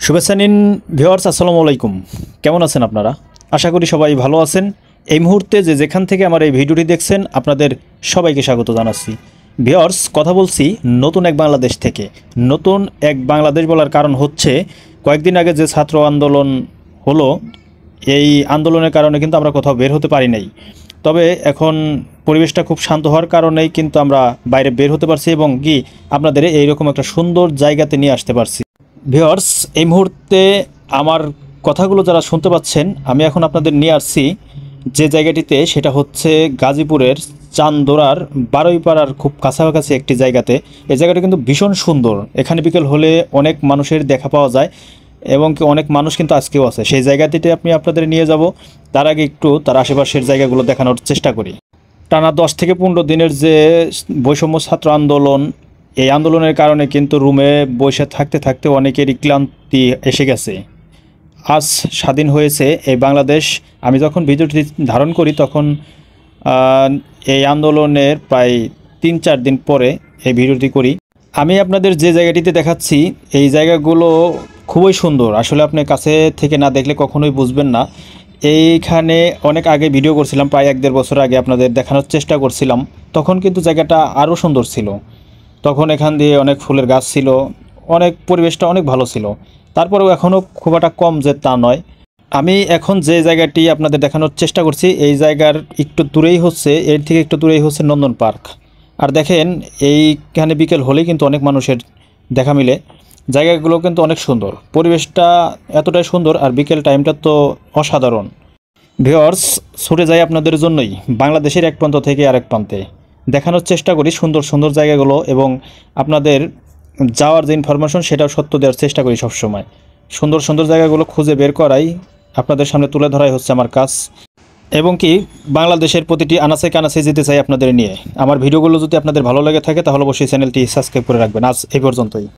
শুভেচ্ছা নিন ভিউয়ার্স, আসসালামু আলাইকুম। কেমন আছেন আপনারা? আশা করি সবাই ভালো আছেন। এই মুহূর্তে যেখান থেকে আমার এই ভিডিওটি দেখছেন আপনাদের সবাইকে স্বাগত জানাচ্ছি। ভিউয়ার্স, কথা বলছি নতুন এক বাংলাদেশ থেকে। নতুন এক বাংলাদেশ বলার কারণ হচ্ছে কয়েকদিন আগে যে ছাত্র আন্দোলন হলো, এই আন্দোলনের কারণে কিন্তু আমরা কোথাও বের হতে পারি নাই। তবে এখন পরিবেশটা খুব শান্ত হওয়ার কারণেই কিন্তু আমরা বাইরে বের হতে পারছি এবং কি আপনাদের এইরকম একটা সুন্দর জায়গাতে নিয়ে আসতে পারছি। ভিউয়ার্স, এই মুহূর্তে আমার কথাগুলো যারা শুনতে পাচ্ছেন, আমি এখন আপনাদের নিয়ে আসছি যে জায়গাটিতে, সেটা হচ্ছে গাজীপুরের চান্দোরার বারুইপাড়ার খুব কাছাকাছি একটি জায়গাতে। এই জায়গাটা কিন্তু ভীষণ সুন্দর। এখানে বিকেল হলে অনেক মানুষের দেখা পাওয়া যায় এবং কি অনেক মানুষ কিন্তু আজকেও আছে। সেই জায়গাটিতে আমি আপনাদের নিয়ে যাব। তার আগে একটু তার আশেপাশের জায়গাগুলো দেখানোর চেষ্টা করি। টানা 10 থেকে 15 দিনের যে বৈষম্য ছাত্র আন্দোলন, এই আন্দোলনের কারণে কিন্তু রুমে বসে থাকতে থাকতে অনেকেরই ক্লান্তি এসে গেছে। আজ স্বাধীন হয়েছে এই বাংলাদেশ। আমি যখন ভিডিওটি ধারণ করি তখন এই আন্দোলনের প্রায় 3-4 দিন পরে এই ভিডিওটি করি। আমি আপনাদের যে জায়গাটিতে দেখাচ্ছি এই জায়গাগুলো খুবই সুন্দর। আসলে আপনি কাছে থেকে না দেখলে কখনোই বুঝবেন না। এইখানে অনেক আগে ভিডিও করছিলাম, প্রায় 1-1.5 বছর আগে আপনাদের দেখানোর চেষ্টা করছিলাম। তখন কিন্তু জায়গাটা আরও সুন্দর ছিল। তখন এখান দিয়ে অনেক ফুলের গাছ ছিল, অনেক পরিবেশটা অনেক ভালো ছিল। তারপরেও এখনও খুব একটা কম যে তা নয়। আমি এখন যে জায়গাটি আপনাদের দেখানোর চেষ্টা করছি এই জায়গার একটু দূরেই হচ্ছে, এর থেকে একটু দূরেই হচ্ছে নন্দন পার্ক। আর দেখেন এইখানে বিকেল হলেই কিন্তু অনেক মানুষের দেখা মিলে। জায়গাগুলো কিন্তু অনেক সুন্দর, পরিবেশটা এতটাই সুন্দর, আর বিকেল টাইমটা তো অসাধারণ। ভিউয়ার্স, ছুটে যাই আপনাদের জন্যই বাংলাদেশের এক প্রান্ত থেকে আরেক প্রান্তে, দেখানোর চেষ্টা করি সুন্দর সুন্দর জায়গাগুলো এবং আপনাদের যাওয়ার যে ইনফরমেশন সেটাও সত্য দেওয়ার চেষ্টা করি সবসময়। সুন্দর সুন্দর জায়গাগুলো খুঁজে বের করাই, আপনাদের সামনে তুলে ধরাই হচ্ছে আমার কাজ। এবং কি বাংলাদেশের প্রতিটি আনাচে কানাচে যেতে চাই আপনাদের নিয়ে। আমার ভিডিওগুলো যদি আপনাদের ভালো লেগে থাকে তাহলে অবশ্যই চ্যানেলটি সাবস্ক্রাইব করে রাখবেন। আজ এই পর্যন্তই।